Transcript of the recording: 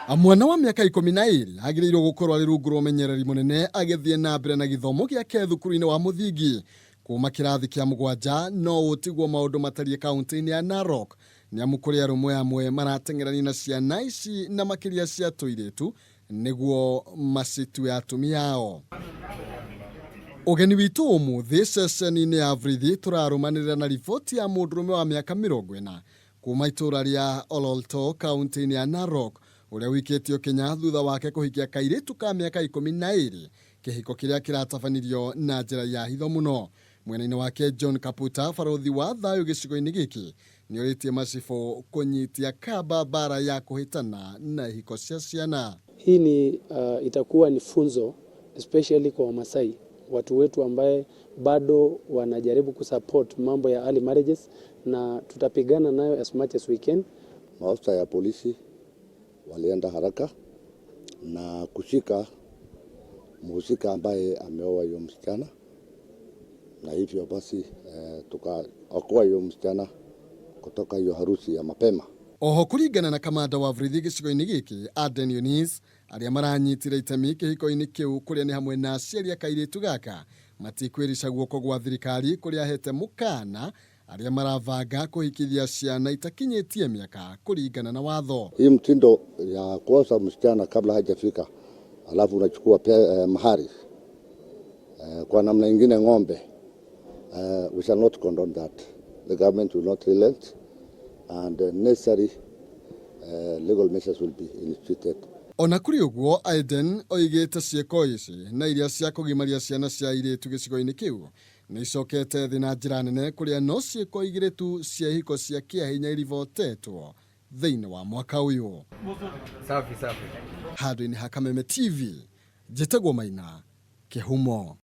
Mwana wa miaka 12 agiriirwo gukorwo ari rungu rwa umenyereri munene agithie na mbere na githomo giake thukuru-ini wa muthingi kuma kirathi kia 7 no utigwo maundu matarie kaunti-ini ya Narok ni amu kuri arumwe amwe marateng'erania na ciana ici na makiria cia tuiritu niguo macitu ya atumia ao. Ugeni witu umuthi ceceni-ini ya Vrithi turarumanirira na riboti ya mundurume wa miaka 40 kuma itura ria Ololto kaunti-ini ya Narok uria wiketio Kenya thutha wake kuhikia kairitu ka miaka 12 kihiko kiria kiratabanirio na njira ya hitho muno. Mwena-ini wake John Kaputa, barothi wa thayu gicigo-ini giki, ni oritie macibo kunyitia kamba bara ya kuhitana na hiko cia ciana. Hii ni itakuwa ni funzo especially kwa Wamasai, watu wetu ambaye bado wanajaribu kusupport mambo ya early marriages, na tutapigana nayo as much as we can. Maafisa ya polisi walienda haraka na kushika mhusika ambaye ameoa hiyo msichana, na hivyo basi tukaokoa hiyo msichana kutoka hiyo harusi ya mapema. Oho kuringana na kamanda wa Vrithi gicigo-ini giki Aden Yunis, aria maranyitire itemi kihiko-ini kiu kuria ni hamwe na aciari a kairitu gaka matikwirica guoko gwa thirikari kuria hete mukana aria maravanga kuhikithia ciana itakinyitie miaka kuringana na watho. Hii mtindo ya kuoza msichana kabla hajafika alafu unachukua mahari kwa namna nyingine ng'ombe, we shall not condone that. The government will not relent and necessary legal measures will be instituted. Ona kuri uguo Aiden oigite cieko ici na iria cia kugimaria ciana cia iritu gicigo-ini kiu ni icokete thi na njira nene kuria no cieko igiritu cia hiko cia kiahinya irivotetwo thiini wa mwaka uyu. Safi. Handũ-ini ha Kameme TV, njĩtagwo Maina Kĩhumo.